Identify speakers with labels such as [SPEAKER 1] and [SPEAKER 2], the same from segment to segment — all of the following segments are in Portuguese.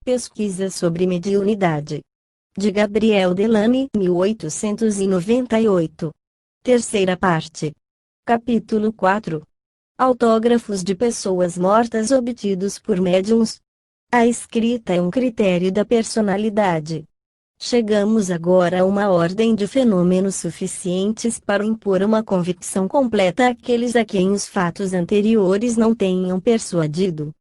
[SPEAKER 1] Pesquisa sobre mediunidade. De Gabriel Delany, 1898. Terceira parte. Capítulo 4. Autógrafos de pessoas mortas obtidos por médiuns. A escrita é um critério da personalidade. Chegamos agora a uma ordem de fenômenos suficientes para impor uma convicção completa àqueles a quem os fatos anteriores não tenham persuadido.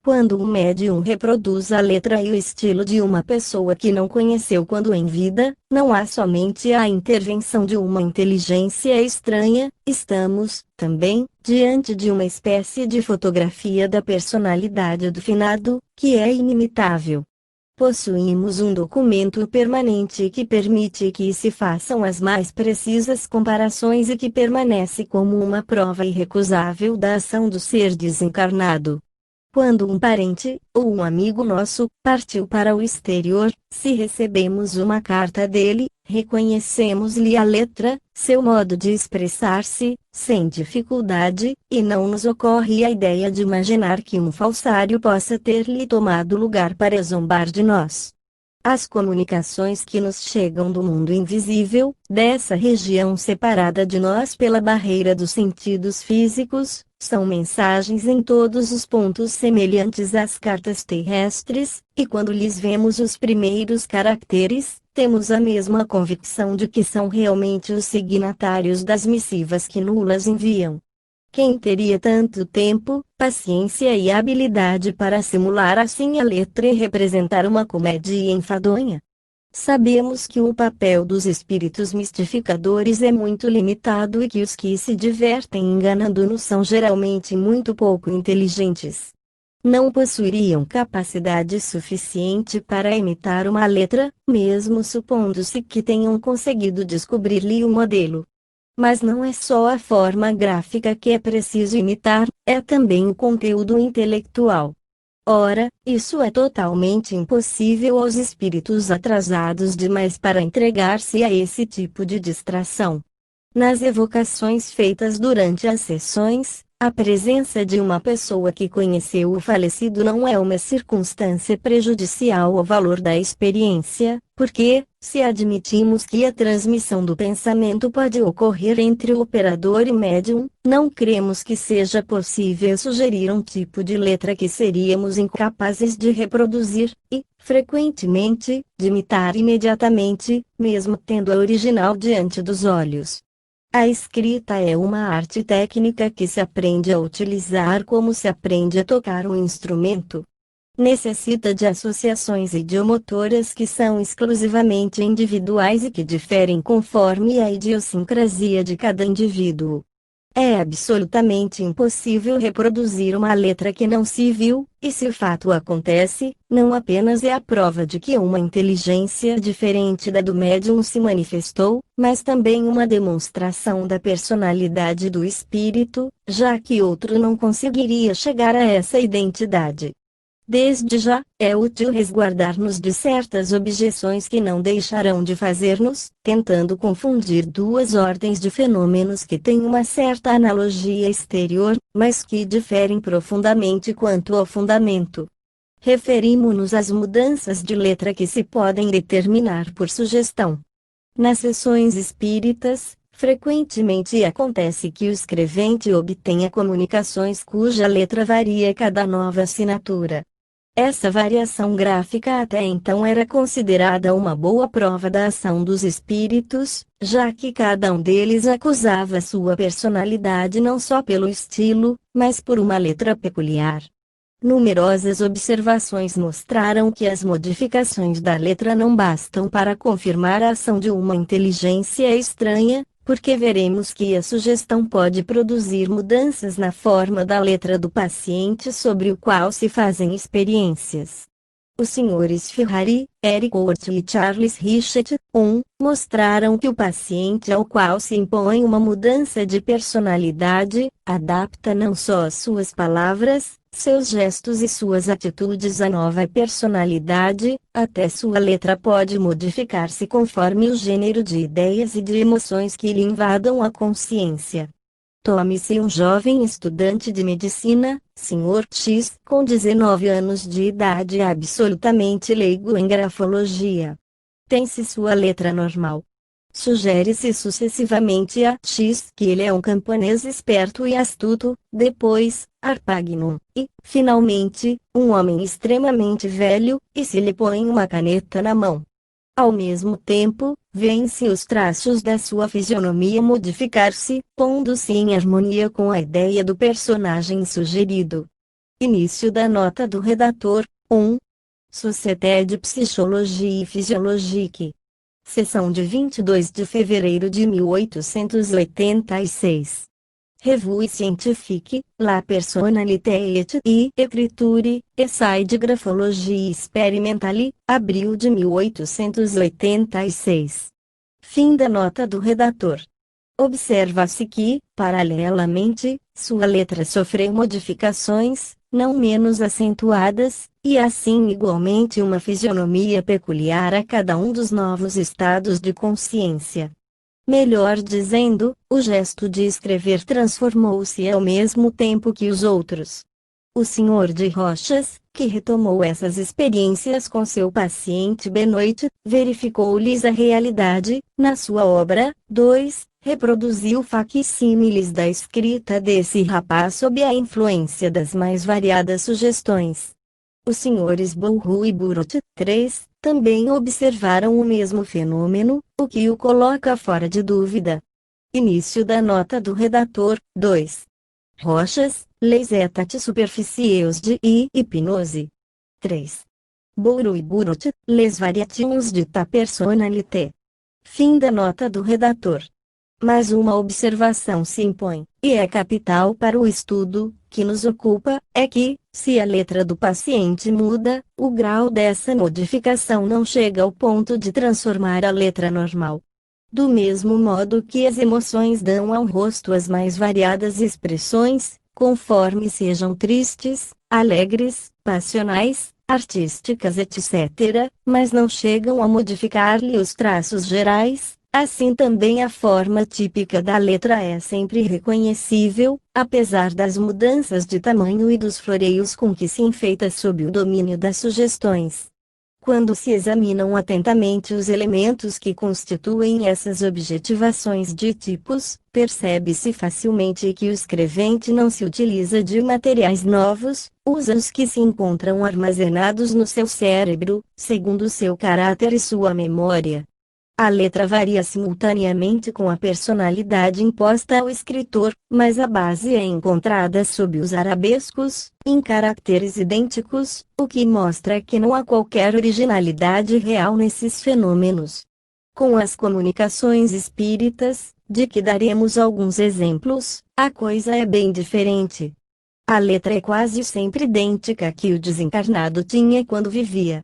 [SPEAKER 1] Quando um médium reproduz a letra e o estilo de uma pessoa que não conheceu quando em vida, não há somente a intervenção de uma inteligência estranha, estamos, também, diante de uma espécie de fotografia da personalidade do finado, que é inimitável. Possuímos um documento permanente que permite que se façam as mais precisas comparações e que permanece como uma prova irrecusável da ação do ser desencarnado. Quando um parente, ou um amigo nosso, partiu para o exterior, se recebemos uma carta dele, reconhecemos-lhe a letra, seu modo de expressar-se, sem dificuldade, e não nos ocorre a ideia de imaginar que um falsário possa ter-lhe tomado lugar para zombar de nós. As comunicações que nos chegam do mundo invisível, dessa região separada de nós pela barreira dos sentidos físicos, são mensagens em todos os pontos semelhantes às cartas terrestres, e quando lhes vemos os primeiros caracteres, temos a mesma convicção de que são realmente os signatários das missivas que nulas enviam. Quem teria tanto tempo, paciência e habilidade para simular assim a letra e representar uma comédia enfadonha? Sabemos que o papel dos espíritos mistificadores é muito limitado e que os que se divertem enganando-nos são geralmente muito pouco inteligentes. Não possuiriam capacidade suficiente para imitar uma letra, mesmo supondo-se que tenham conseguido descobrir-lhe o modelo. Mas não é só a forma gráfica que é preciso imitar, é também o conteúdo intelectual. Ora, isso é totalmente impossível aos espíritos atrasados demais para entregar-se a esse tipo de distração. Nas evocações feitas durante as sessões, a presença de uma pessoa que conheceu o falecido não é uma circunstância prejudicial ao valor da experiência, porque, se admitimos que a transmissão do pensamento pode ocorrer entre o operador e médium, não cremos que seja possível sugerir um tipo de letra que seríamos incapazes de reproduzir, e, frequentemente, de imitar imediatamente, mesmo tendo a original diante dos olhos. A escrita é uma arte técnica que se aprende a utilizar como se aprende a tocar um instrumento. Necessita de associações idiomotoras que são exclusivamente individuais e que diferem conforme a idiosincrasia de cada indivíduo. É absolutamente impossível reproduzir uma letra que não se viu, e se o fato acontece, não apenas é a prova de que uma inteligência diferente da do médium se manifestou, mas também uma demonstração da personalidade do espírito, já que outro não conseguiria chegar a essa identidade. Desde já, é útil resguardar-nos de certas objeções que não deixarão de fazer-nos, tentando confundir duas ordens de fenômenos que têm uma certa analogia exterior, mas que diferem profundamente quanto ao fundamento. Referimo-nos às mudanças de letra que se podem determinar por sugestão. Nas sessões espíritas, frequentemente acontece que o escrevente obtenha comunicações cuja letra varia a cada nova assinatura. Essa variação gráfica até então era considerada uma boa prova da ação dos espíritos, já que cada um deles acusava sua personalidade não só pelo estilo, mas por uma letra peculiar. Numerosas observações mostraram que as modificações da letra não bastam para confirmar a ação de uma inteligência estranha, porque veremos que a sugestão pode produzir mudanças na forma da letra do paciente sobre o qual se fazem experiências. Os senhores Ferrari, Eric Worth e Charles Richet, mostraram que o paciente ao qual se impõe uma mudança de personalidade, adapta não só as suas palavras, seus gestos e suas atitudes à nova personalidade, até sua letra pode modificar-se conforme o gênero de ideias e de emoções que lhe invadam a consciência. Tome-se um jovem estudante de medicina, Sr. X, com 19 anos de idade, absolutamente leigo em grafologia. Tem-se sua letra normal. Sugere-se sucessivamente a X que ele é um camponês esperto e astuto, depois, Arpagnum, e, finalmente, um homem extremamente velho, e se lhe põe uma caneta na mão. Ao mesmo tempo, vêem-se os traços da sua fisionomia modificar-se, pondo-se em harmonia com a ideia do personagem sugerido. Início da nota do redator, 1. Société de Psychologie et Physiologique. Seção de 22 de fevereiro de 1886. Revue Scientifique, La Personnalité et Écriture, Essai de Grafologie Experimentale, abril de 1886. Fim da nota do redator. Observa-se que, paralelamente, sua letra sofreu modificações, não menos acentuadas, e assim igualmente uma fisionomia peculiar a cada um dos novos estados de consciência. Melhor dizendo, o gesto de escrever transformou-se ao mesmo tempo que os outros. O Sr. de Rochas, que retomou essas experiências com seu paciente Benoit, verificou-lhes a realidade, na sua obra. 2. Reproduziu facsímiles da escrita desse rapaz sob a influência das mais variadas sugestões. Os Srs. Bourru e Burot, 3, também observaram o mesmo fenômeno, o que o coloca fora de dúvida. Início da nota do redator. 2. Rochas, Les états superficiels de hipnose. 3. Bourru e Burot, Les variations de ta personnalité. Fim da nota do redator. Mas uma observação se impõe, e é capital para o estudo que nos ocupa, é que, se a letra do paciente muda, o grau dessa modificação não chega ao ponto de transformar a letra normal. Do mesmo modo que as emoções dão ao rosto as mais variadas expressões, conforme sejam tristes, alegres, passionais, artísticas, etc., mas não chegam a modificar-lhe os traços gerais, assim também a forma típica da letra é sempre reconhecível, apesar das mudanças de tamanho e dos floreios com que se enfeita sob o domínio das sugestões. Quando se examinam atentamente os elementos que constituem essas objetivações de tipos, percebe-se facilmente que o escrevente não se utiliza de materiais novos, usa os que se encontram armazenados no seu cérebro, segundo seu caráter e sua memória. A letra varia simultaneamente com a personalidade imposta ao escritor, mas a base é encontrada sob os arabescos, em caracteres idênticos, o que mostra que não há qualquer originalidade real nesses fenômenos. Com as comunicações espíritas, de que daremos alguns exemplos, a coisa é bem diferente. A letra é quase sempre idêntica à que o desencarnado tinha quando vivia.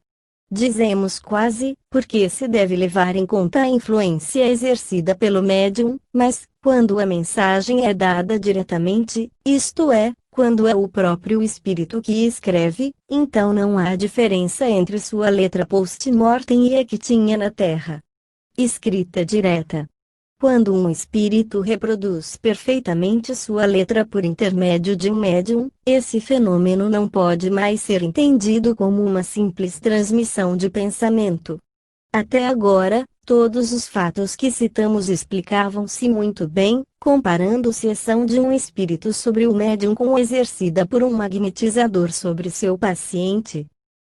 [SPEAKER 1] Dizemos quase, porque se deve levar em conta a influência exercida pelo médium, mas, quando a mensagem é dada diretamente, isto é, quando é o próprio espírito que escreve, então não há diferença entre sua letra post-mortem e a que tinha na Terra. Escrita direta. Quando um espírito reproduz perfeitamente sua letra por intermédio de um médium, esse fenômeno não pode mais ser entendido como uma simples transmissão de pensamento. Até agora, todos os fatos que citamos explicavam-se muito bem, comparando-se a ação de um espírito sobre o médium com a exercida por um magnetizador sobre seu paciente.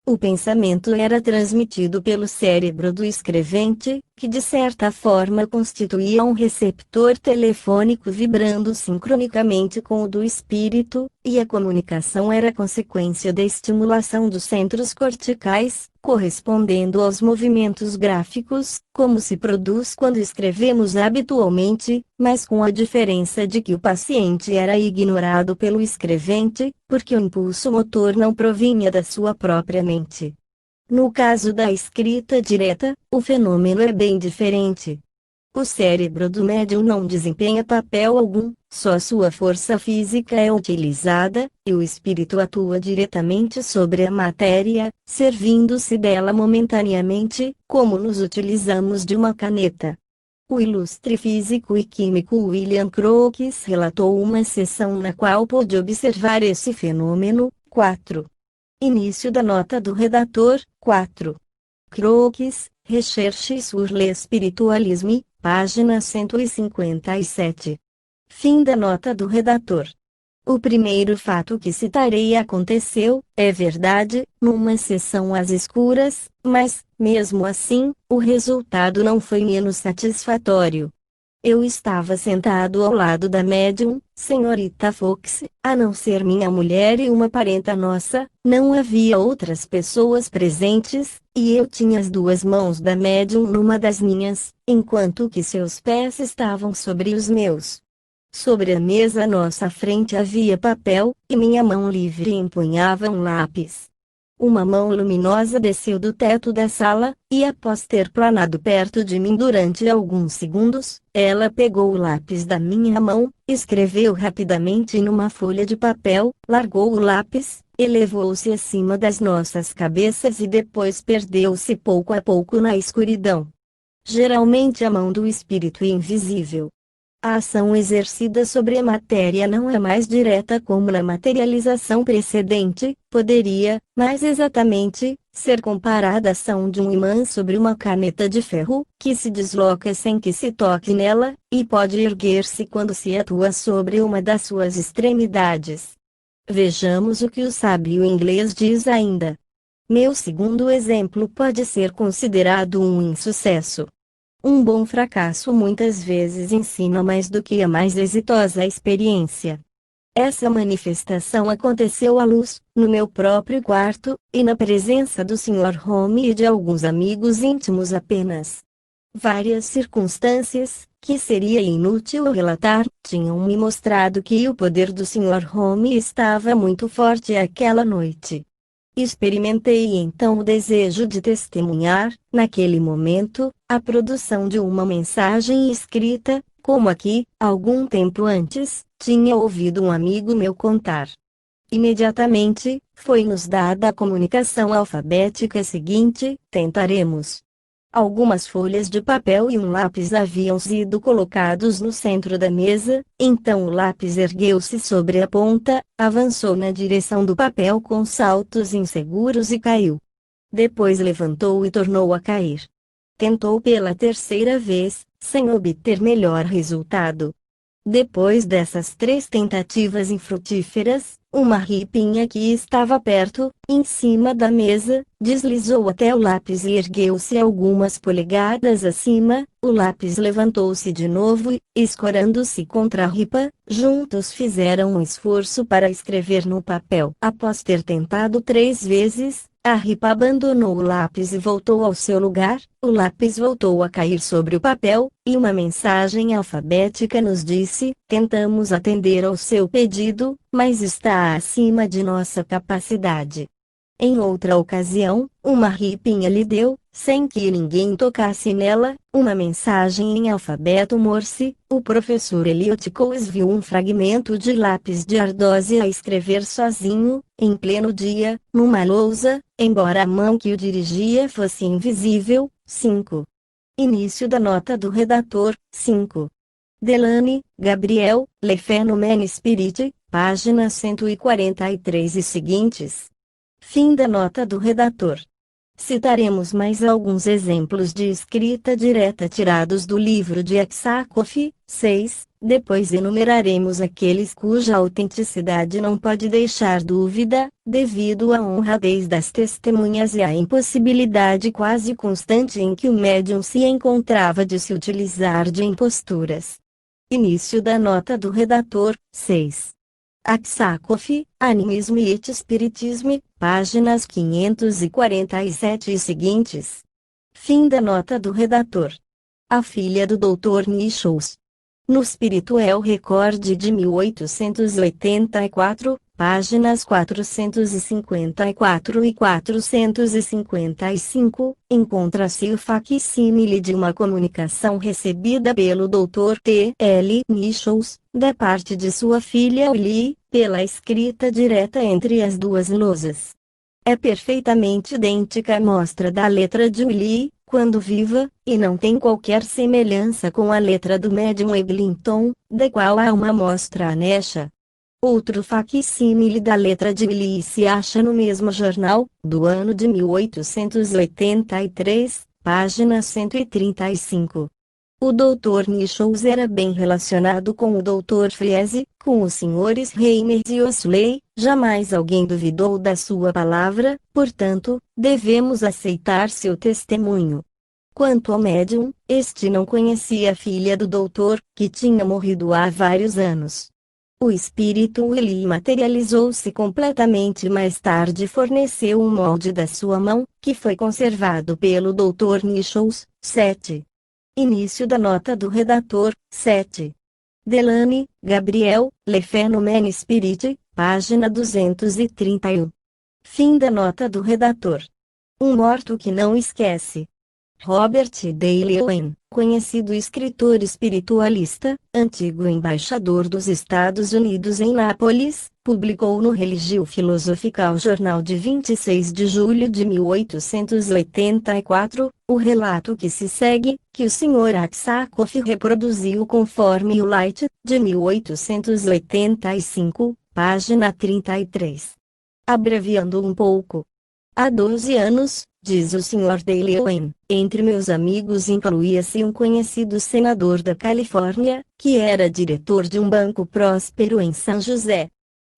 [SPEAKER 1] O pensamento era transmitido pelo cérebro do escrevente, que de certa forma constituía um receptor telefônico vibrando sincronicamente com o do espírito, e a comunicação era consequência da estimulação dos centros corticais, correspondendo aos movimentos gráficos, como se produz quando escrevemos habitualmente, mas com a diferença de que o paciente era ignorado pelo escrevente, porque o impulso motor não provinha da sua própria mente. No caso da escrita direta, o fenômeno é bem diferente. O cérebro do médium não desempenha papel algum, só sua força física é utilizada, e o espírito atua diretamente sobre a matéria, servindo-se dela momentaneamente, como nos utilizamos de uma caneta. O ilustre físico e químico William Crookes relatou uma sessão na qual pôde observar esse fenômeno. 4. Início da nota do redator. 4. Crookes, Recherche sur l'espiritualisme, página 157. Fim da nota do redator. O primeiro fato que citarei aconteceu, é verdade, numa sessão às escuras, mas, mesmo assim, o resultado não foi menos satisfatório. Eu estava sentado ao lado da médium, senhorita Fox, a não ser minha mulher e uma parenta nossa, não havia outras pessoas presentes, e eu tinha as duas mãos da médium numa das minhas, enquanto que seus pés estavam sobre os meus. Sobre a mesa à nossa frente havia papel, e minha mão livre empunhava um lápis. Uma mão luminosa desceu do teto da sala, e após ter planado perto de mim durante alguns segundos, ela pegou o lápis da minha mão, escreveu rapidamente numa folha de papel, largou o lápis, elevou-se acima das nossas cabeças e depois perdeu-se pouco a pouco na escuridão. Geralmente a mão do espírito invisível. A ação exercida sobre a matéria não é mais direta como na materialização precedente, poderia, mais exatamente, ser comparada à ação de um imã sobre uma caneta de ferro, que se desloca sem que se toque nela, e pode erguer-se quando se atua sobre uma das suas extremidades. Vejamos o que o sábio inglês diz ainda. Meu segundo exemplo pode ser considerado um insucesso. Um bom fracasso muitas vezes ensina mais do que a mais exitosa experiência. Essa manifestação aconteceu à luz, no meu próprio quarto, e na presença do Sr. Home e de alguns amigos íntimos apenas. Várias circunstâncias, que seria inútil relatar, tinham me mostrado que o poder do Sr. Home estava muito forte aquela noite. Experimentei então o desejo de testemunhar, naquele momento, a produção de uma mensagem escrita, como aqui, algum tempo antes, tinha ouvido um amigo meu contar. Imediatamente, foi-nos dada a comunicação alfabética seguinte: tentaremos. Algumas folhas de papel e um lápis haviam sido colocados no centro da mesa, então o lápis ergueu-se sobre a ponta, avançou na direção do papel com saltos inseguros e caiu. Depois levantou e tornou a cair. Tentou pela terceira vez, sem obter melhor resultado. Depois dessas 3 tentativas infrutíferas, uma ripinha que estava perto, em cima da mesa, deslizou até o lápis e ergueu-se algumas polegadas acima. O lápis levantou-se de novo e, escorando-se contra a ripa, juntos fizeram um esforço para escrever no papel. Após ter tentado 3 vezes, a ripa abandonou o lápis e voltou ao seu lugar, o lápis voltou a cair sobre o papel, e uma mensagem alfabética nos disse: tentamos atender ao seu pedido, mas está acima de nossa capacidade. Em outra ocasião, uma ripinha lhe deu, sem que ninguém tocasse nela, uma mensagem em alfabeto Morse. O professor Eliot Coles viu um fragmento de lápis de ardósia a escrever sozinho, em pleno dia, numa lousa, embora a mão que o dirigia fosse invisível. 5. Início da nota do redator. 5. Delany, Gabriel, Le Phénomène Spirit, página 143 e seguintes. Fim da nota do redator. Citaremos mais alguns exemplos de escrita direta tirados do livro de Aksakoff. 6. Depois enumeraremos aqueles cuja autenticidade não pode deixar dúvida, devido à honradez das testemunhas e à impossibilidade quase constante em que o médium se encontrava de se utilizar de imposturas. Início da nota do redator. 6. Aksakoff, Animismo e Espiritismo, páginas 547 e seguintes. Fim da nota do redator. A filha do Dr. Nichols. No Spiritual Record de 1884, páginas 454 e 455, encontra-se o facsímile de uma comunicação recebida pelo Dr. T. L. Nichols, da parte de sua filha Willie, pela escrita direta entre as duas lousas. É perfeitamente idêntica à mostra da letra de Willie, quando viva, e não tem qualquer semelhança com a letra do médium Eglinton, da qual há uma amostra anexa. Outro facsímile da letra de Willie se acha no mesmo jornal, do ano de 1883, página 135. O Dr. Nichols era bem relacionado com o Dr. Freese, com os Srs. Reimers e Osley, jamais alguém duvidou da sua palavra, portanto, devemos aceitar seu testemunho. Quanto ao médium, este não conhecia a filha do doutor, que tinha morrido há vários anos. O espírito Willie materializou-se completamente mais tarde e forneceu um molde da sua mão, que foi conservado pelo Dr. Nichols. 7. Início da nota do redator. 7. Delany, Gabriel, Le Phénomène Spirit, página 231. Fim da nota do redator. Um morto que não esquece. Robert Dale Owen, conhecido escritor espiritualista, antigo embaixador dos Estados Unidos em Nápoles, publicou no Religio Philosophical Journal de 26 de julho de 1884, o relato que se segue, que o Sr. Aksakoff reproduziu conforme o Light, de 1885, página 33. Abreviando um pouco. Há 12 anos, diz o Sr. Dale Owen, entre meus amigos incluía-se um conhecido senador da Califórnia, que era diretor de um banco próspero em São José.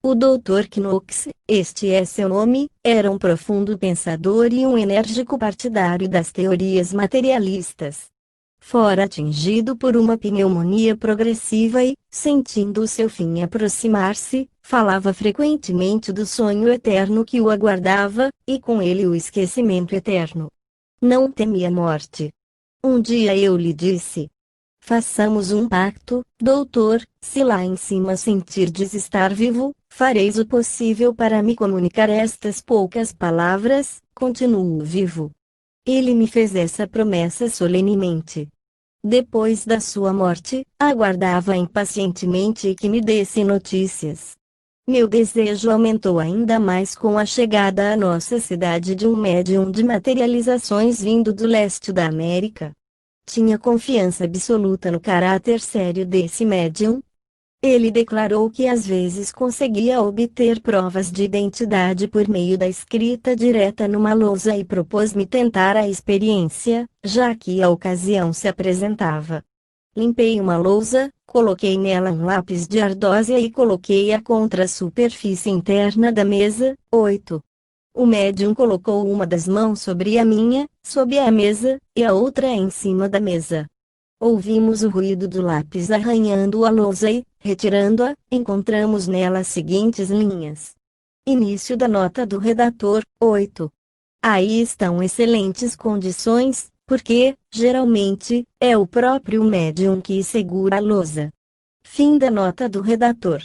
[SPEAKER 1] O Dr. Knox, este é seu nome, era um profundo pensador e um enérgico partidário das teorias materialistas. Fora atingido por uma pneumonia progressiva e, sentindo o seu fim aproximar-se, falava frequentemente do sonho eterno que o aguardava, e com ele o esquecimento eterno. Não temia a morte. Um dia eu lhe disse: façamos um pacto, doutor, se lá em cima sentirdes estar vivo, fareis o possível para me comunicar estas poucas palavras: continuo vivo. Ele me fez essa promessa solenemente. Depois da sua morte, aguardava impacientemente que me desse notícias. Meu desejo aumentou ainda mais com a chegada à nossa cidade de um médium de materializações vindo do leste da América. Tinha confiança absoluta no caráter sério desse médium. Ele declarou que às vezes conseguia obter provas de identidade por meio da escrita direta numa lousa e propôs-me tentar a experiência, já que a ocasião se apresentava. Limpei uma lousa, coloquei nela um lápis de ardósia e coloquei-a contra a superfície interna da mesa. 8. O médium colocou uma das mãos sobre a minha, sob a mesa, e a outra em cima da mesa. Ouvimos o ruído do lápis arranhando a lousa e, retirando-a, encontramos nela as seguintes linhas. Início da nota do redator. 8. Aí estão excelentes condições, porque, geralmente, é o próprio médium que segura a lousa. Fim da nota do redator.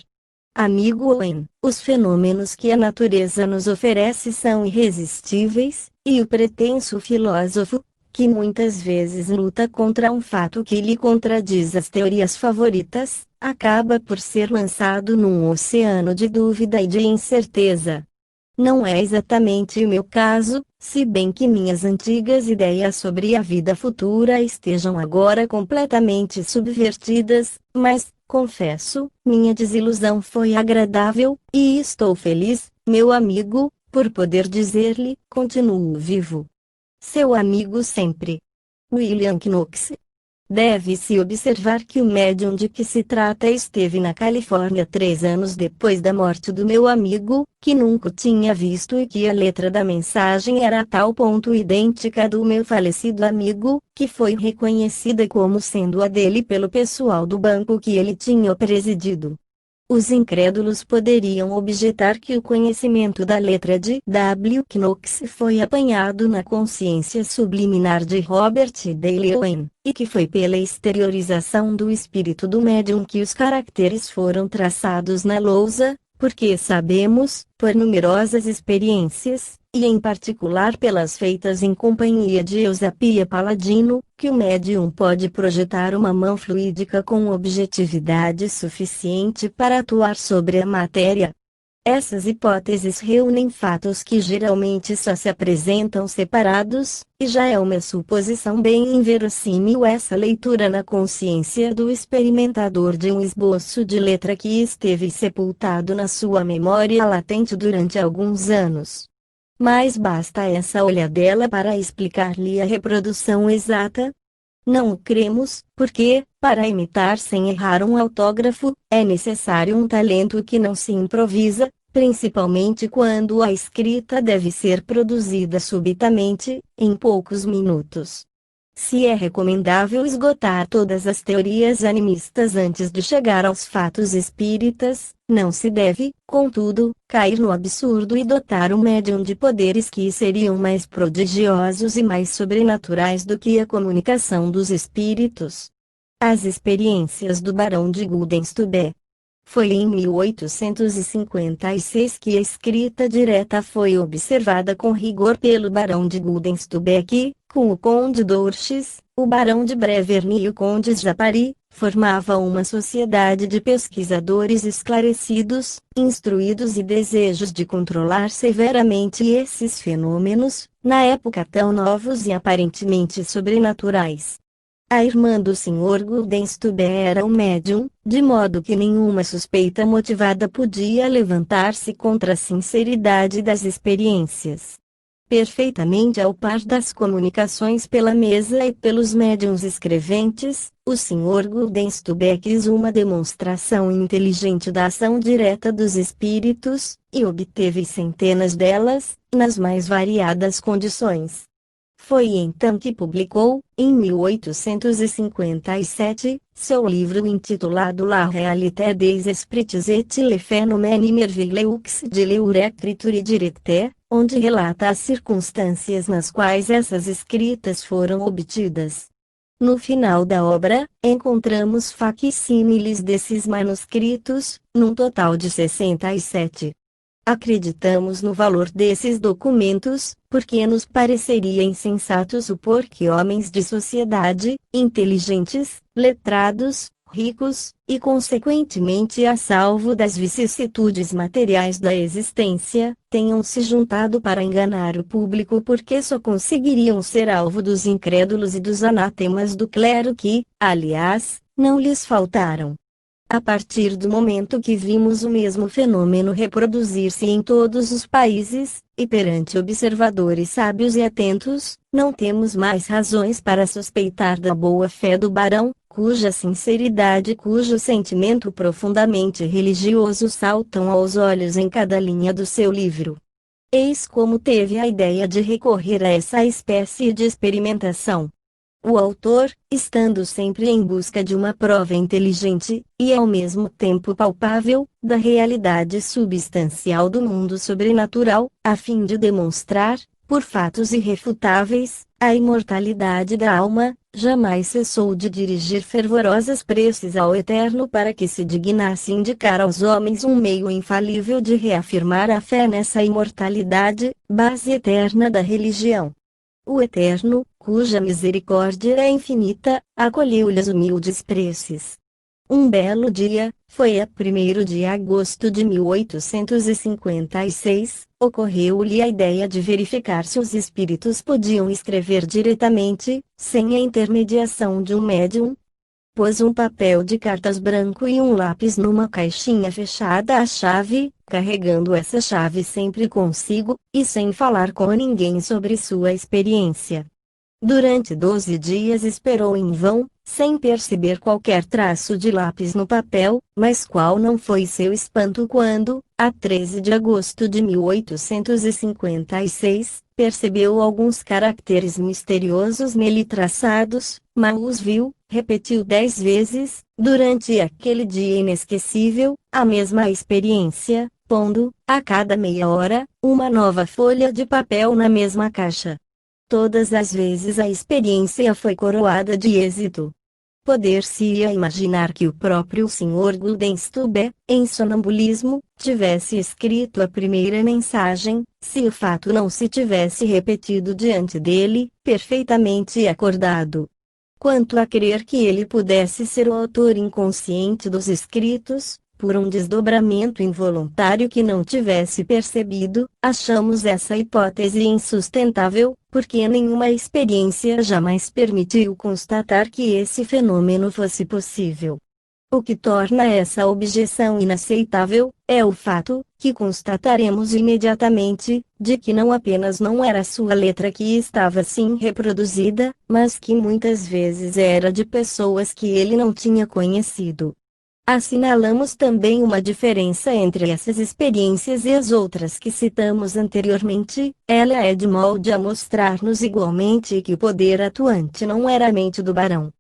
[SPEAKER 1] Amigo Owen, os fenômenos que a natureza nos oferece são irresistíveis, e o pretenso filósofo, que muitas vezes luta contra um fato que lhe contradiz as teorias favoritas, acaba por ser lançado num oceano de dúvida e de incerteza. Não é exatamente o meu caso, se bem que minhas antigas ideias sobre a vida futura estejam agora completamente subvertidas, mas, confesso, minha desilusão foi agradável, e estou feliz, meu amigo, por poder dizer-lhe: continuo vivo. Seu amigo sempre. William Knox. Deve-se observar que o médium de que se trata esteve na Califórnia 3 anos depois da morte do meu amigo, que nunca o tinha visto e que a letra da mensagem era a tal ponto idêntica à do meu falecido amigo, que foi reconhecida como sendo a dele pelo pessoal do banco que ele tinha presidido. Os incrédulos poderiam objetar que o conhecimento da letra de W. Knox foi apanhado na consciência subliminar de Robert Dale Owen, e que foi pela exteriorização do espírito do médium que os caracteres foram traçados na lousa, porque sabemos, por numerosas experiências, e em particular pelas feitas em companhia de Eusapia Paladino, que o médium pode projetar uma mão fluídica com objetividade suficiente para atuar sobre a matéria. Essas hipóteses reúnem fatos que geralmente só se apresentam separados, e já é uma suposição bem inverossímil essa leitura na consciência do experimentador de um esboço de letra que esteve sepultado na sua memória latente durante alguns anos. Mas basta essa olhadela para explicar-lhe a reprodução exata? Não o cremos, porque, para imitar sem errar um autógrafo, é necessário um talento que não se improvisa, principalmente quando a escrita deve ser produzida subitamente, em poucos minutos. Se é recomendável esgotar todas as teorias animistas antes de chegar aos fatos espíritas, não se deve, contudo, cair no absurdo e dotar o médium de poderes que seriam mais prodigiosos e mais sobrenaturais do que a comunicação dos espíritos. As experiências do Barão de Gudenstube. Foi em 1856 que a escrita direta foi observada com rigor pelo Barão de Gudenstube que, com o Conde d'Orches, o Barão de Breverne e o Conde Japari, formava uma sociedade de pesquisadores esclarecidos, instruídos e desejos de controlar severamente esses fenômenos, na época tão novos e aparentemente sobrenaturais. A irmã do Sr. Gudenstube era um médium, de modo que nenhuma suspeita motivada podia levantar-se contra a sinceridade das experiências. Perfeitamente ao par das comunicações pela mesa e pelos médiuns escreventes, o Sr. Gudenstube quis uma demonstração inteligente da ação direta dos espíritos, e obteve centenas delas, nas mais variadas condições. Foi então que publicou, em 1857, seu livro intitulado La réalité des esprits et les phénomènes merveilleux de leur écriture directe, onde relata as circunstâncias nas quais essas escritas foram obtidas. No final da obra, encontramos facsímiles desses manuscritos, num total de 67. Acreditamos no valor desses documentos, porque nos pareceria insensato supor que homens de sociedade, inteligentes, letrados, ricos, e consequentemente a salvo das vicissitudes materiais da existência, tenham se juntado para enganar o público porque só conseguiriam ser alvo dos incrédulos e dos anatemas do clero que, aliás, não lhes faltaram. A partir do momento que vimos o mesmo fenômeno reproduzir-se em todos os países, e perante observadores sábios e atentos, não temos mais razões para suspeitar da boa-fé do barão, cuja sinceridade e cujo sentimento profundamente religioso saltam aos olhos em cada linha do seu livro. Eis como teve a ideia de recorrer a essa espécie de experimentação. O autor, estando sempre em busca de uma prova inteligente, e ao mesmo tempo palpável, da realidade substancial do mundo sobrenatural, a fim de demonstrar, por fatos irrefutáveis, a imortalidade da alma, jamais cessou de dirigir fervorosas preces ao Eterno para que se dignasse indicar aos homens um meio infalível de reafirmar a fé nessa imortalidade, base eterna da religião. O Eterno, cuja misericórdia é infinita, acolheu-lhes humildes preces. Um belo dia, foi a 1º de agosto de 1856, ocorreu-lhe a ideia de verificar se os espíritos podiam escrever diretamente, sem a intermediação de um médium. Pôs um papel de cartas branco e um lápis numa caixinha fechada à chave, carregando essa chave sempre consigo, e sem falar com ninguém sobre sua experiência. Durante 12 dias esperou em vão, sem perceber qualquer traço de lápis no papel, mas qual não foi seu espanto quando, a 13 de agosto de 1856, percebeu alguns caracteres misteriosos nele traçados, mal os viu, repetiu 10 vezes, durante aquele dia inesquecível, a mesma experiência, pondo, a cada meia hora, uma nova folha de papel na mesma caixa. Todas as vezes a experiência foi coroada de êxito. Poder-se-ia imaginar que o próprio Sr. Gudenstube, em sonambulismo, tivesse escrito a primeira mensagem, se o fato não se tivesse repetido diante dele, perfeitamente acordado. Quanto a crer que ele pudesse ser o autor inconsciente dos escritos, por um desdobramento involuntário que não tivesse percebido, achamos essa hipótese insustentável, porque nenhuma experiência jamais permitiu constatar que esse fenômeno fosse possível. O que torna essa objeção inaceitável, é o fato, que constataremos imediatamente, de que não apenas não era sua letra que estava assim reproduzida, mas que muitas vezes era de pessoas que ele não tinha conhecido. Assinalamos também uma diferença entre essas experiências e as outras que citamos anteriormente, ela é de molde a mostrar-nos igualmente que o poder atuante não era a mente do barão.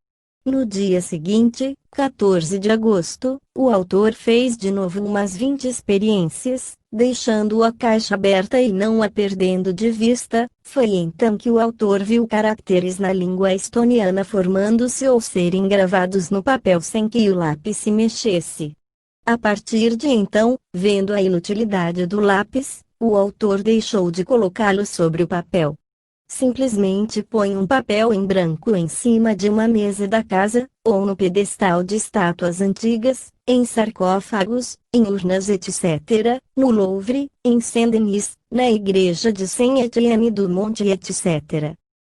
[SPEAKER 1] No dia seguinte, 14 de agosto, o autor fez de novo umas 20 experiências, deixando a caixa aberta e não a perdendo de vista. Foi então que o autor viu caracteres na língua estoniana formando-se ou serem gravados no papel sem que o lápis se mexesse. A partir de então, vendo a inutilidade do lápis, o autor deixou de colocá-lo sobre o papel. Simplesmente põe um papel em branco em cima de uma mesa da casa, ou no pedestal de estátuas antigas, em sarcófagos, em urnas etc., no Louvre, em Saint-Denis, na igreja de Saint-Étienne-du-Mont etc.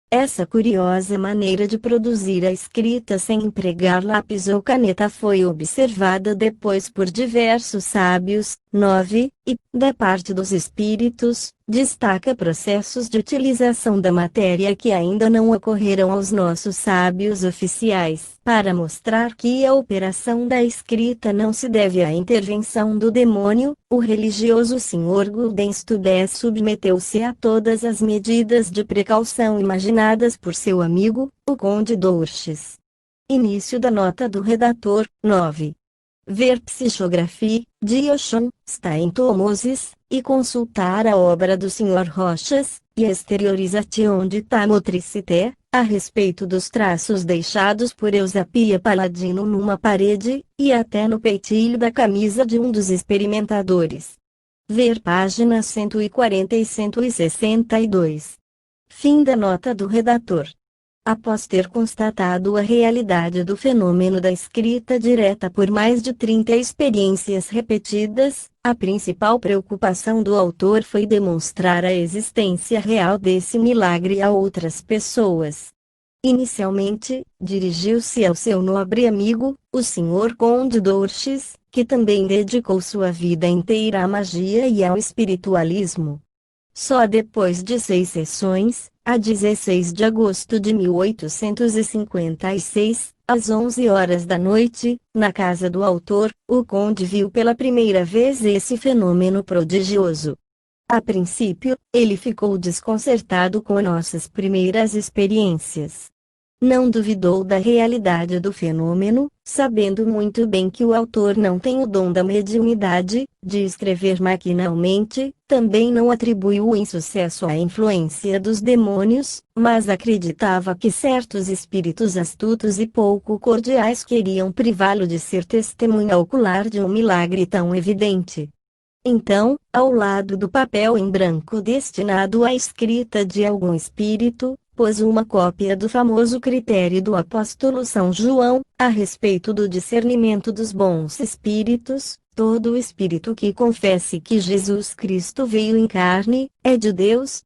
[SPEAKER 1] Essa curiosa maneira de produzir a escrita sem empregar lápis ou caneta foi observada depois por diversos sábios. 9. E, da parte dos espíritos, destaca processos de utilização da matéria que ainda não ocorreram aos nossos sábios oficiais, para mostrar que a operação da escrita não se deve à intervenção do demônio. O religioso Sr. Gudenstubbe submeteu-se a todas as medidas de precaução imaginadas por seu amigo, o Conde d'Ourches. Início da nota do redator. 9. Ver Psichografia, de Oshon, Stein-Thomosis, e consultar a obra do Sr. Rochas, e Exteriorization de Tamotricité, a respeito dos traços deixados por Eusapia Paladino numa parede, e até no peitilho da camisa de um dos experimentadores. Ver páginas 140 e 162. Fim da nota do redator. Após ter constatado a realidade do fenômeno da escrita direta por mais de 30 experiências repetidas, a principal preocupação do autor foi demonstrar a existência real desse milagre a outras pessoas. Inicialmente, dirigiu-se ao seu nobre amigo, o Sr. Conde d'Ourches, que também dedicou sua vida inteira à magia e ao espiritualismo. Só depois de 6 sessões, a 16 de agosto de 1856, às 11 horas da noite, na casa do autor, o conde viu pela primeira vez esse fenômeno prodigioso. A princípio, ele ficou desconcertado com nossas primeiras experiências. Não duvidou da realidade do fenômeno, sabendo muito bem que o autor não tem o dom da mediunidade, de escrever maquinalmente, também não atribuiu o insucesso à influência dos demônios, mas acreditava que certos espíritos astutos e pouco cordiais queriam privá-lo de ser testemunha ocular de um milagre tão evidente. Então, ao lado do papel em branco destinado à escrita de algum espírito, pôs uma cópia do famoso critério do apóstolo São João, a respeito do discernimento dos bons espíritos. Todo espírito que confesse que Jesus Cristo veio em carne, é de Deus.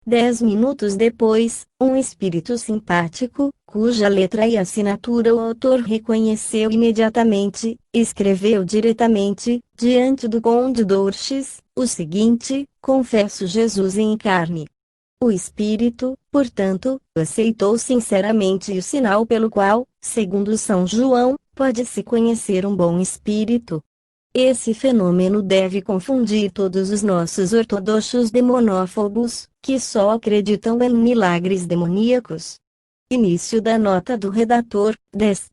[SPEAKER 1] 10 minutos depois, um espírito simpático, cuja letra e assinatura o autor reconheceu imediatamente, escreveu diretamente, diante do Conde d'Ourches, o seguinte: confesso Jesus em carne. O espírito, portanto, aceitou sinceramente o sinal pelo qual, segundo São João, pode-se conhecer um bom espírito. Esse fenômeno deve confundir todos os nossos ortodoxos demonófobos, que só acreditam em milagres demoníacos. Início da nota do redator. 10.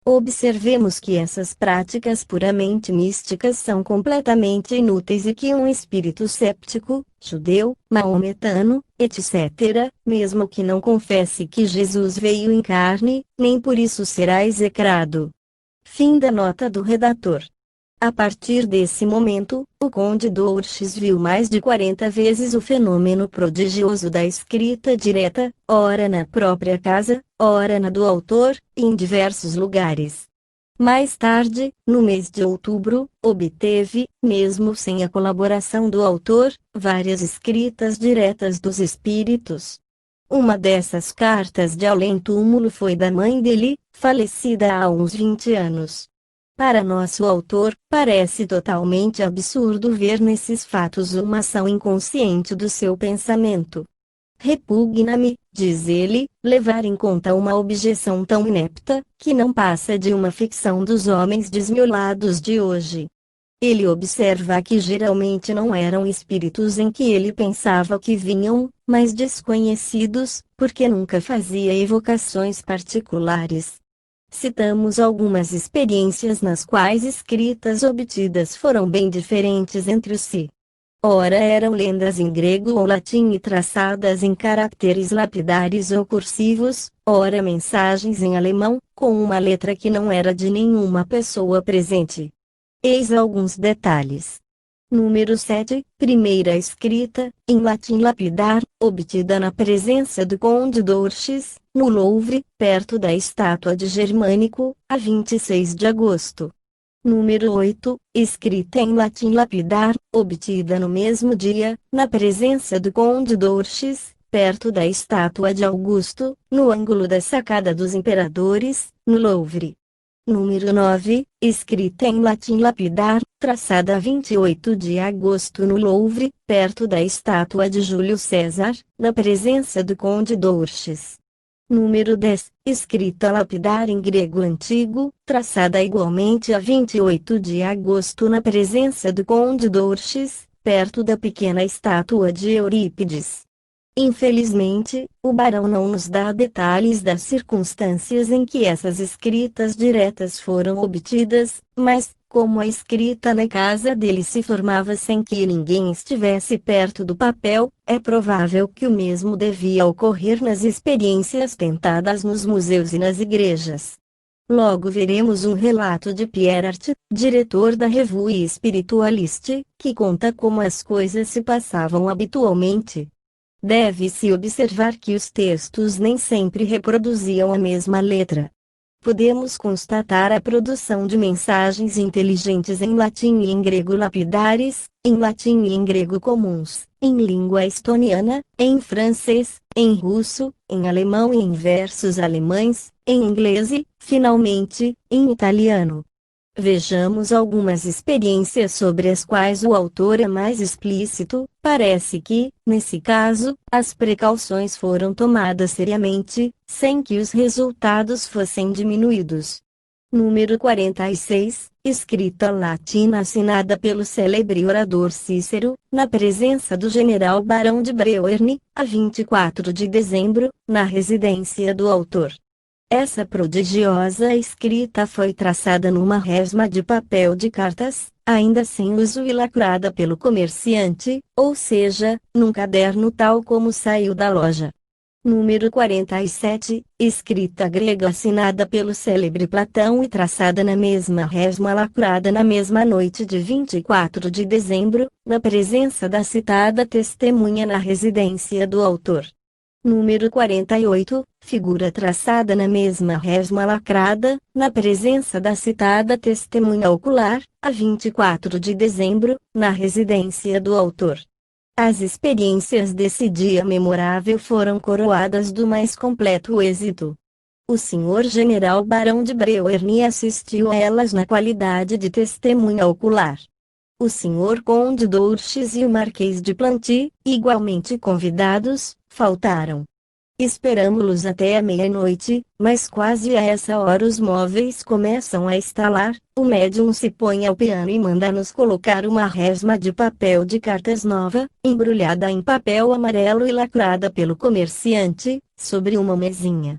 [SPEAKER 1] Observemos que essas práticas puramente místicas são completamente inúteis e que um espírito séptico, judeu, maometano, etc., mesmo que não confesse que Jesus veio em carne, nem por isso será execrado. Fim da nota do redator. A partir desse momento, o Conde d'Ourches viu mais de 40 vezes o fenômeno prodigioso da escrita direta, ora na própria casa, ora na do autor, e em diversos lugares. Mais tarde, no mês de outubro, obteve, mesmo sem a colaboração do autor, várias escritas diretas dos espíritos. Uma dessas cartas de além-túmulo foi da mãe dele, falecida há uns 20 anos. Para nosso autor, parece totalmente absurdo ver nesses fatos uma ação inconsciente do seu pensamento. Repugna-me, diz ele, levar em conta uma objeção tão inepta, que não passa de uma ficção dos homens desmiolados de hoje. Ele observa que geralmente não eram espíritos em que ele pensava que vinham, mas desconhecidos, porque nunca fazia evocações particulares. Citamos algumas experiências nas quais escritas obtidas foram bem diferentes entre si. Ora eram lendas em grego ou latim e traçadas em caracteres lapidares ou cursivos, ora mensagens em alemão, com uma letra que não era de nenhuma pessoa presente. Eis alguns detalhes. Número 7, primeira escrita, em latim lapidar, obtida na presença do Conde d'Orches, no Louvre, perto da estátua de Germânico, a 26 de agosto. Número 8, escrita em latim lapidar, obtida no mesmo dia, na presença do Conde d'Orches, perto da estátua de Augusto, no ângulo da sacada dos imperadores, no Louvre. Número 9, escrita em latim lapidar, traçada a 28 de agosto no Louvre, perto da estátua de Júlio César, na presença do Conde d'Orches. Número 10, escrita lapidar em grego antigo, traçada igualmente a 28 de agosto na presença do Conde d'Orches, perto da pequena estátua de Eurípides. Infelizmente, o barão não nos dá detalhes das circunstâncias em que essas escritas diretas foram obtidas, mas, como a escrita na casa dele se formava sem que ninguém estivesse perto do papel, é provável que o mesmo devia ocorrer nas experiências tentadas nos museus e nas igrejas. Logo veremos um relato de Pierre Art, diretor da Revue Spiritualiste, que conta como as coisas se passavam habitualmente. Deve-se observar que os textos nem sempre reproduziam a mesma letra. Podemos constatar a produção de mensagens inteligentes em latim e em grego lapidares, em latim e em grego comuns, em língua estoniana, em francês, em russo, em alemão e em versos alemães, em inglês e, finalmente, em italiano. Vejamos algumas experiências sobre as quais o autor é mais explícito. Parece que, nesse caso, as precauções foram tomadas seriamente, sem que os resultados fossem diminuídos. Número 46, escrita latina assinada pelo célebre orador Cícero, na presença do general Barão de Beauharnais, a 24 de dezembro, na residência do autor. Essa prodigiosa escrita foi traçada numa resma de papel de cartas, ainda sem uso e lacrada pelo comerciante, ou seja, num caderno tal como saiu da loja. Número 47, escrita grega assinada pelo célebre Platão e traçada na mesma resma lacrada na mesma noite de 24 de dezembro, na presença da citada testemunha na residência do autor. Número 48, figura traçada na mesma resma lacrada, na presença da citada testemunha ocular, a 24 de dezembro, na residência do autor. As experiências desse dia memorável foram coroadas do mais completo êxito. O senhor general Barão de Beauharnais assistiu a elas na qualidade de testemunha ocular. O senhor Conde d'Orches e o Marquês de Planty, igualmente convidados, faltaram. Esperamo-los até a meia-noite, mas quase a essa hora os móveis começam a estalar, o médium se põe ao piano e manda-nos colocar uma resma de papel de cartas nova, embrulhada em papel amarelo e lacrada pelo comerciante, sobre uma mesinha.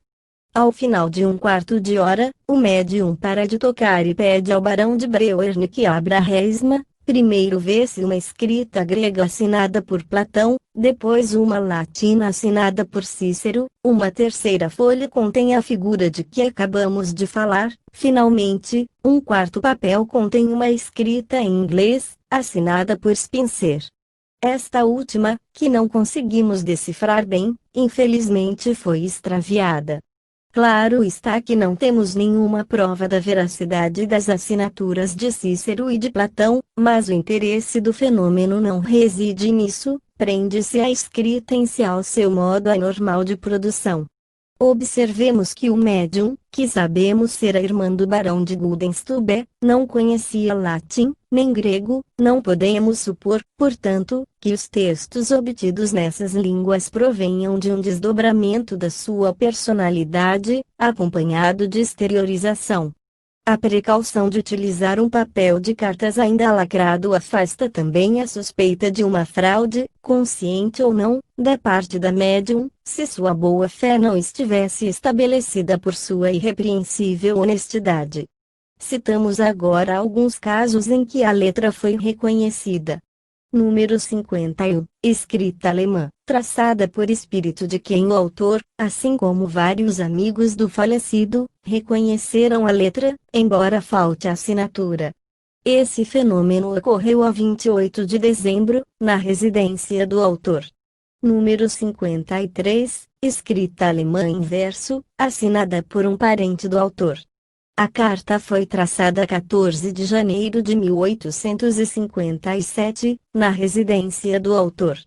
[SPEAKER 1] Ao final de um quarto de hora, o médium para de tocar e pede ao Barão de Beauharnais que abra a resma. Primeiro vê-se uma escrita grega assinada por Platão, depois uma latina assinada por Cícero, uma terceira folha contém a figura de que acabamos de falar, finalmente, um quarto papel contém uma escrita em inglês, assinada por Spencer. Esta última, que não conseguimos decifrar bem, infelizmente foi extraviada. Claro está que não temos nenhuma prova da veracidade das assinaturas de Cícero e de Platão, mas o interesse do fenômeno não reside nisso, prende-se à escrita em si ao seu modo anormal de produção. Observemos que o médium, que sabemos ser a irmã do barão de Gudenstube, não conhecia latim, nem grego, não podemos supor, portanto, que os textos obtidos nessas línguas provenham de um desdobramento da sua personalidade, acompanhado de exteriorização. A precaução de utilizar um papel de cartas ainda lacrado afasta também a suspeita de uma fraude, consciente ou não, da parte da médium, se sua boa-fé não estivesse estabelecida por sua irrepreensível honestidade. Citamos agora alguns casos em que a letra foi reconhecida. Número 51, escrita alemã, traçada por espírito de quem o autor, assim como vários amigos do falecido, reconheceram a letra, embora falte a assinatura. Esse fenômeno ocorreu a 28 de dezembro, na residência do autor. Número 53, escrita alemã em verso, assinada por um parente do autor. A carta foi traçada 14 de janeiro de 1857, na residência do autor.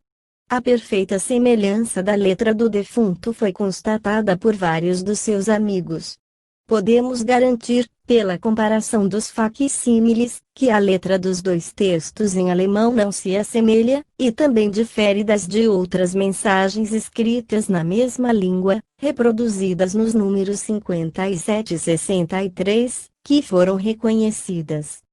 [SPEAKER 1] A perfeita semelhança da letra do defunto foi constatada por vários dos seus amigos. Podemos garantir, pela comparação dos facsímiles, que a letra dos dois textos em alemão não se assemelha, e também difere das de outras mensagens escritas na mesma língua, reproduzidas nos números 57 e 63, que foram reconhecidas.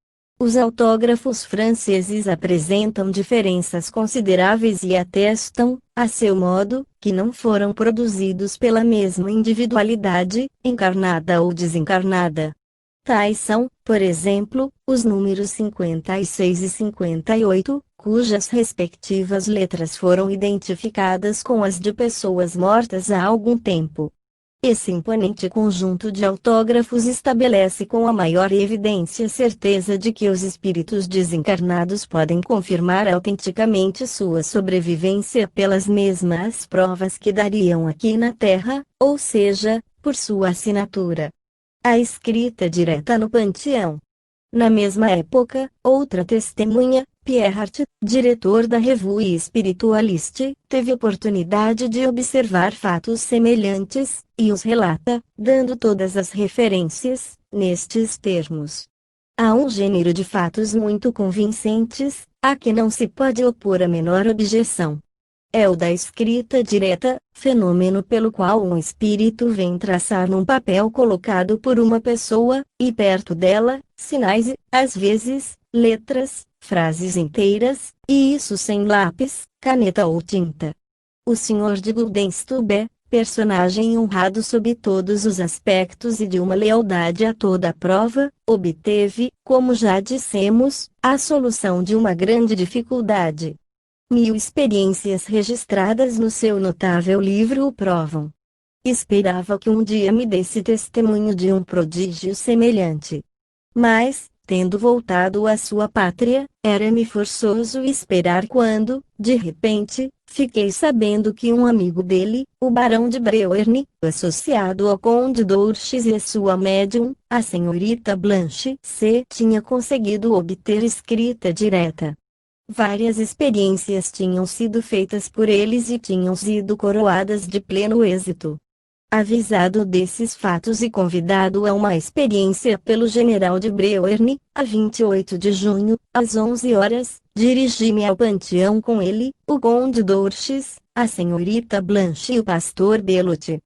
[SPEAKER 1] Os autógrafos franceses apresentam diferenças consideráveis e atestam, a seu modo, que não foram produzidos pela mesma individualidade, encarnada ou desencarnada. Tais são, por exemplo, os números 56 e 58, cujas respectivas letras foram identificadas com as de pessoas mortas há algum tempo. Esse imponente conjunto de autógrafos estabelece com a maior evidência a certeza de que os espíritos desencarnados podem confirmar autenticamente sua sobrevivência pelas mesmas provas que dariam aqui na Terra, ou seja, por sua assinatura. A escrita direta no Panteão. Na mesma época, outra testemunha, Pierre Hart, diretor da Revue Spiritualiste, teve oportunidade de observar fatos semelhantes, e os relata, dando todas as referências, nestes termos. Há um gênero de fatos muito convincentes, a que não se pode opor a menor objeção. É o da escrita direta, fenômeno pelo qual um espírito vem traçar num papel colocado por uma pessoa, e perto dela, sinais e, às vezes, letras, frases inteiras, e isso sem lápis, caneta ou tinta. O Sr. de Gudenstube, personagem honrado sob todos os aspectos e de uma lealdade a toda a prova, obteve, como já dissemos, a solução de uma grande dificuldade. 1000 experiências registradas no seu notável livro o provam. Esperava que um dia me desse testemunho de um prodígio semelhante. Mas, tendo voltado à sua pátria, era-me forçoso esperar quando, de repente, fiquei sabendo que um amigo dele, o barão de Beauharnais, associado ao conde d'Ourches e a sua médium, a senhorita Blanche C., tinha conseguido obter escrita direta. Várias experiências tinham sido feitas por eles e tinham sido coroadas de pleno êxito. Avisado desses fatos e convidado a uma experiência pelo general de Beauharnais, a 28 de junho, às 11 horas, dirigi-me ao panteão com ele, o conde d'Ourches, a senhorita Blanche e o pastor Belote.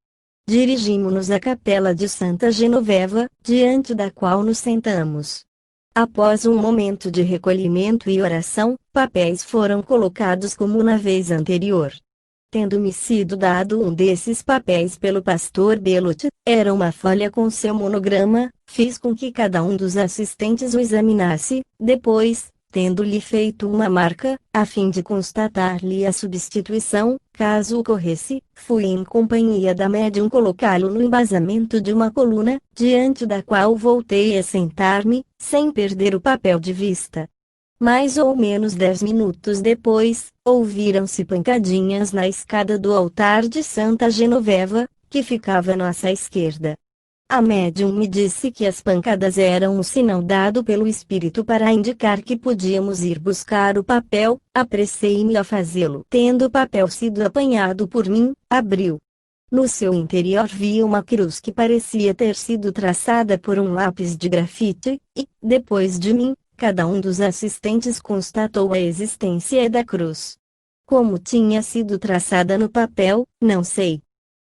[SPEAKER 1] Dirigimo-nos à capela de Santa Genoveva, diante da qual nos sentamos. Após um momento de recolhimento e oração, papéis foram colocados como na vez anterior. Tendo-me sido dado um desses papéis pelo pastor Belote, era uma folha com seu monograma, fiz com que cada um dos assistentes o examinasse, depois, tendo-lhe feito uma marca, a fim de constatar-lhe a substituição, caso ocorresse, fui em companhia da médium colocá-lo no embasamento de uma coluna, diante da qual voltei a sentar-me, sem perder o papel de vista. Mais ou menos 10 minutos depois, ouviram-se pancadinhas na escada do altar de Santa Genoveva, que ficava à nossa esquerda. A médium me disse que as pancadas eram um sinal dado pelo espírito para indicar que podíamos ir buscar o papel. Apressei-me a fazê-lo. Tendo o papel sido apanhado por mim, abriu. No seu interior vi uma cruz que parecia ter sido traçada por um lápis de grafite, e, depois de mim, cada um dos assistentes constatou a existência da cruz. Como tinha sido traçada no papel, não sei.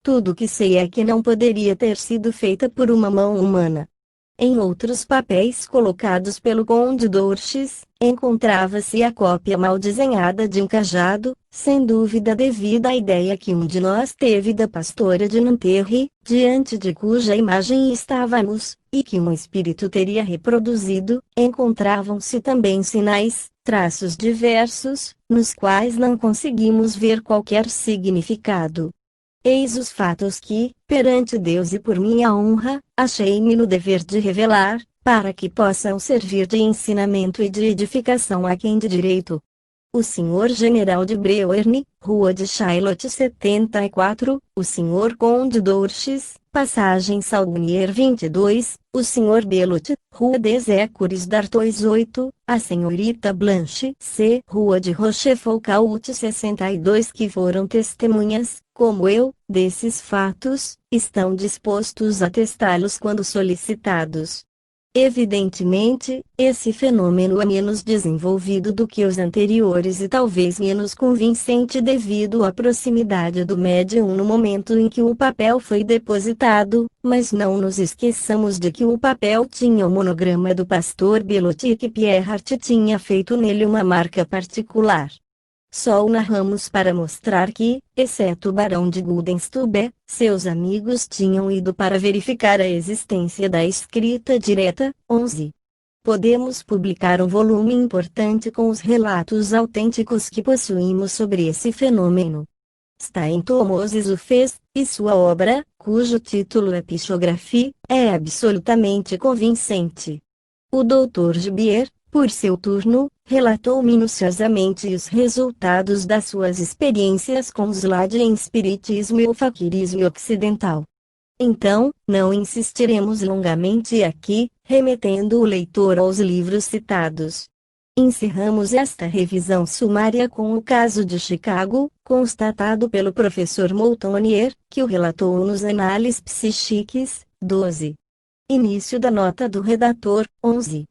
[SPEAKER 1] Tudo o que sei é que não poderia ter sido feita por uma mão humana. Em outros papéis colocados pelo Conde d'Orches, encontrava-se a cópia mal desenhada de um cajado, sem dúvida devida à ideia que um de nós teve da pastora de Nanterre, diante de cuja imagem estávamos, e que um espírito teria reproduzido. Encontravam-se também sinais, traços diversos, nos quais não conseguimos ver qualquer significado. Eis os fatos que, perante Deus e por minha honra, achei-me no dever de revelar, para que possam servir de ensinamento e de edificação a quem de direito. O Sr. General de Beauharnais, Rua de Chaillot 74, o Sr. Conde d'Orches, Passagem Saunier 22, o Sr. Belot, Rua des Écures d'Artois 8, a Senhorita Blanche C. Rua de Rochefoucauld 62 que foram testemunhas, como eu, desses fatos, estão dispostos a testá-los quando solicitados. Evidentemente, esse fenômeno é menos desenvolvido do que os anteriores e talvez menos convincente devido à proximidade do médium no momento em que o papel foi depositado, mas não nos esqueçamos de que o papel tinha o monograma do pastor Belot e que Pierre Hart tinha feito nele uma marca particular. Só o narramos para mostrar que, exceto o barão de Gudenstube, seus amigos tinham ido para verificar a existência da escrita direta. 11. Podemos publicar um volume importante com os relatos autênticos que possuímos sobre esse fenômeno. Stein Moses o fez, e sua obra, cujo título é Psicographie, é absolutamente convincente. O Dr. Gibier, por seu turno, relatou minuciosamente os resultados das suas experiências com os Slade em espiritismo e o faquirismo ocidental. Então, não insistiremos longamente aqui, remetendo o leitor aos livros citados. Encerramos esta revisão sumária com o caso de Chicago, constatado pelo professor Moultonier, que o relatou nos Análises Psíquicas. 12. Início da nota do redator. 11.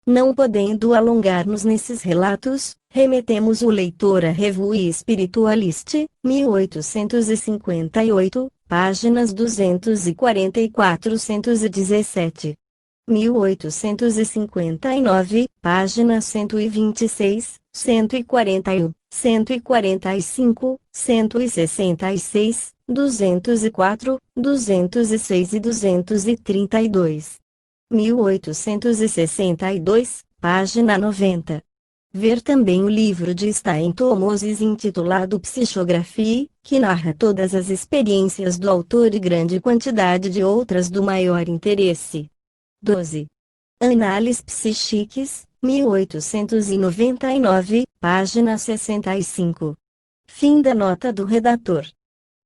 [SPEAKER 1] Não podendo alongar-nos nesses relatos, remetemos o leitor à Revue Spiritualiste, 1858, páginas 244-117. 1859, página 126, 141, 145, 166, 204, 206 e 232. 1862, página 90. Ver também o livro de Stein Moses intitulado Psicographie, que narra todas as experiências do autor e grande quantidade de outras do maior interesse. 12. Análises Psíquicas, 1899, página 65. Fim da nota do redator.